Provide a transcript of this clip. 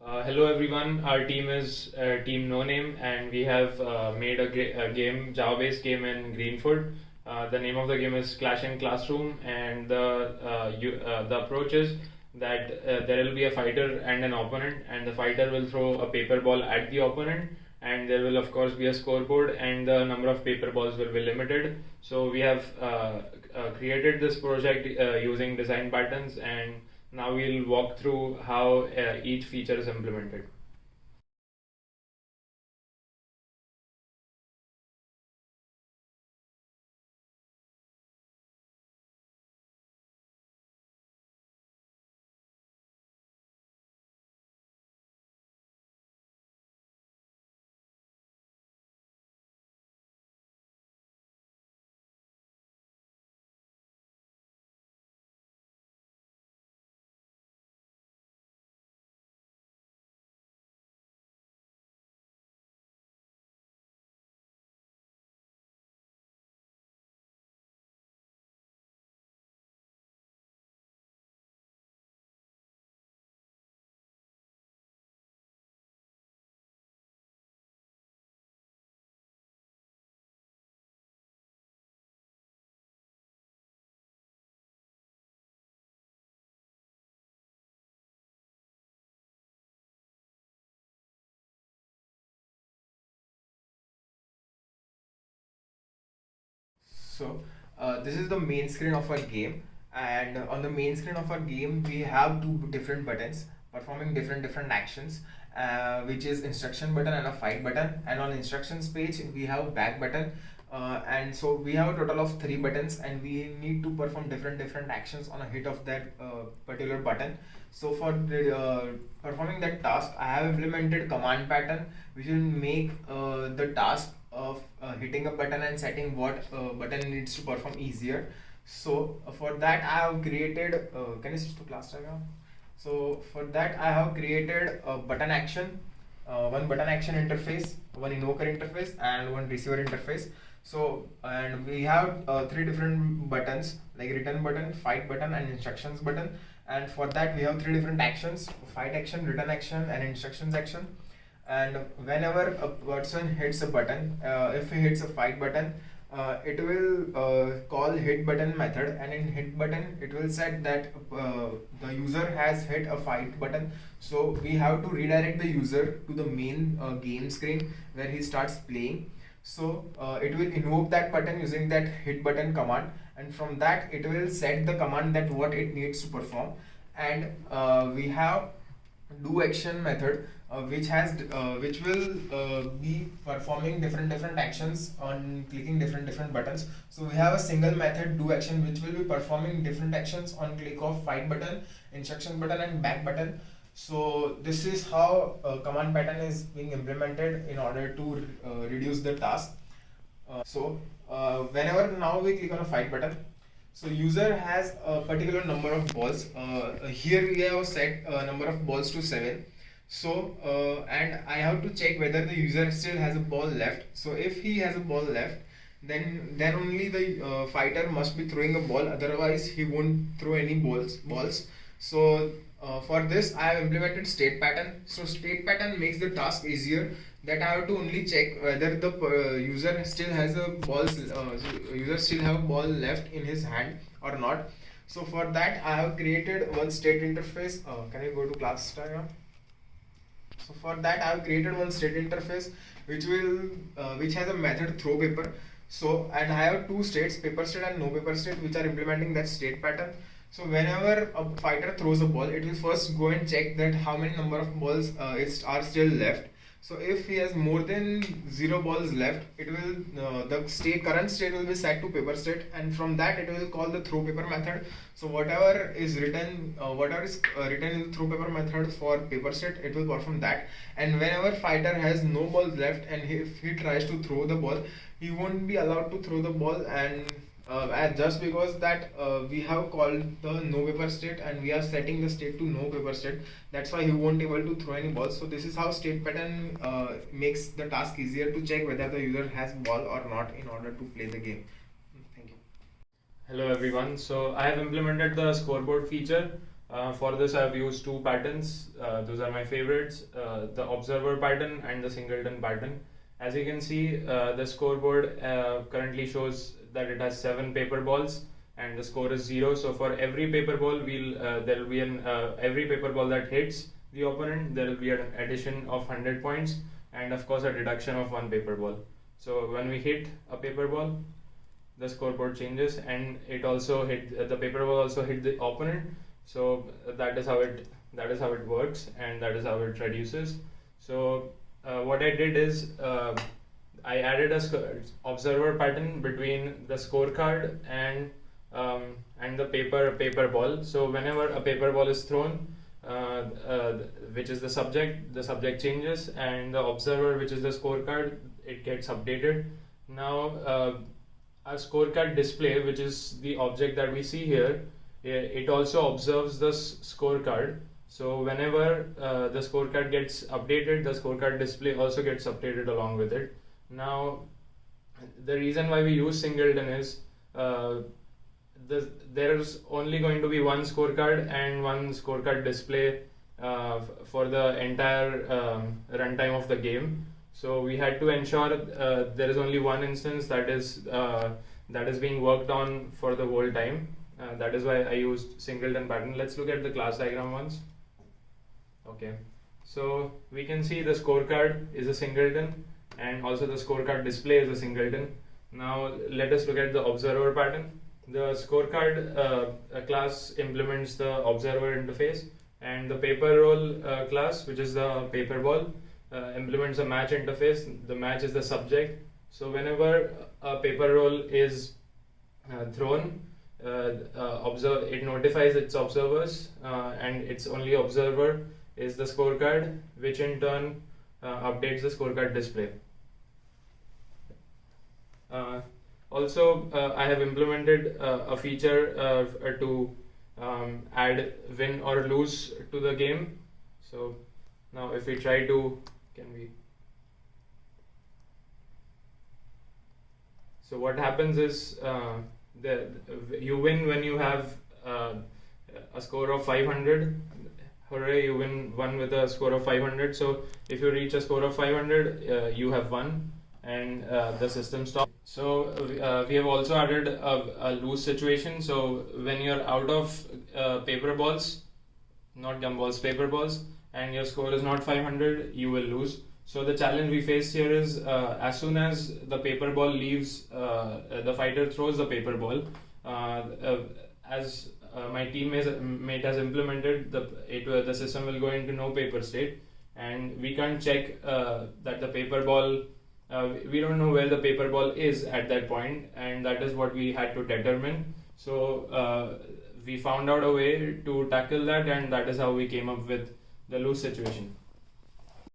Hello everyone, our team is Team No Name, and we have made a game, Java-based game in Greenfoot. The name of the game is Clash in Classroom, and the approach is that there will be a fighter and an opponent, and the fighter will throw a paper ball at the opponent, and there will of course be a scoreboard, and the number of paper balls will be limited. So we have created this project using design patterns, and now we'll walk through how each feature is implemented. So this is the main screen of our game, and on the main screen of our game we have two different buttons performing different actions, which is instruction button and a fight button. And on instructions page we have back button, and so we have a total of three buttons, and we need to perform different actions on a hit of that particular button. So for performing that task, I have implemented command pattern, which will make the task of hitting a button and setting what button needs to perform easier. So for that I have created, can you switch to class diagram? So for that I have created a button action, one button action interface, one invoker interface, and one receiver interface. So and we have three different buttons like return button, fight button, and instructions button. And for that we have three different actions: fight action, return action, and instructions action. And whenever a person hits a button, if he hits a fight button, it will call hit button method, and in hit button it will set that the user has hit a fight button. So we have to redirect the user to the main game screen where he starts playing. So it will invoke that button using that hit button command, and from that it will set the command that what it needs to perform. And we have do action method, which will be performing different actions on clicking different buttons. So we have a single method do action which will be performing different actions on click of fight button, instruction button, and back button. So this is how command pattern is being implemented in order to reduce the task. Whenever now we click on a fight button, so user has a particular number of balls. Here we have set number of balls to 7. So and I have to check whether the user still has a ball left. So if he has a ball left, then only the fighter must be throwing a ball. Otherwise, he won't throw any balls. So for this, I have implemented state pattern. So state pattern makes the task easier. That I have to only check whether the user still has a user still have a ball left in his hand or not. So for that, I have created one state interface. Can you go to class diagram? So for that I have created one state interface which has a method throw paper. So and I have two states, paper state and no paper state, which are implementing that state pattern. So whenever a fighter throws a ball, it will first go and check that how many number of balls are still left. So if he has more than 0 balls left, it will the current state will be set to paper state, and from that it will call the throw paper method. So whatever is written written in the throw paper method for paper state, it will perform that. And whenever fighter has no balls left, and if he tries to throw the ball, he won't be allowed to throw the ball. And just because that we have called the no paper state and we are setting the state to no paper state, that's why he won't able to throw any balls. So this is how state pattern makes the task easier to check whether the user has ball or not in order to play the game. Thank you. Hello everyone. So I have implemented the scoreboard feature. For this, I've used two patterns. Those are my favorites: the observer pattern and the singleton pattern. As you can see, the scoreboard currently shows that it has 7 paper balls, and the score is 0. So for every paper ball, there will be every paper ball that hits the opponent, there will be an addition of 100 points, and of course a deduction of 1 paper ball. So when we hit a paper ball, the scoreboard changes, and the paper ball also hit the opponent. So that is how it works, and that is how it reduces. So what I did is I added a observer pattern between the scorecard and the paper ball. So whenever a paper ball is thrown, which is the subject changes, and the observer, which is the scorecard, it gets updated. Now our scorecard display, which is the object that we see here, it also observes the scorecard. So whenever the scorecard gets updated, the scorecard display also gets updated along with it. Now the reason why we use singleton is there's only going to be one scorecard and one scorecard display for the entire runtime of the game. So we had to ensure there is only one instance that is being worked on for the whole time. That is why I used singleton pattern. Let's look at the class diagram once. Okay, so we can see the scorecard is a singleton, and also the scorecard display is a singleton. Now let us look at the observer pattern. The scorecard class implements the observer interface, and the paper roll class, which is the paper ball, implements a match interface. The match is the subject. So whenever a paper roll is thrown, it notifies its observers, and its only observer is the scorecard, which in turn updates the scorecard display. Also, I have implemented a feature to add win or lose to the game. So now if we try to, so what happens is you win when you have a score of 500. Hooray, you won with a score of 500. So if you reach a score of 500, you have won, and the system stops. So we have also added a lose situation. So when you're out of paper balls, not gumballs, paper balls, and your score is not 500, you will lose. So the challenge we face here is as soon as the paper ball leaves, the fighter throws the paper ball. As my teammate has implemented, the system will go into no paper state, and we can't check that the paper ball. We don't know where the paper ball is at that point, and that is what we had to determine. So we found out a way to tackle that, and that is how we came up with the lose situation.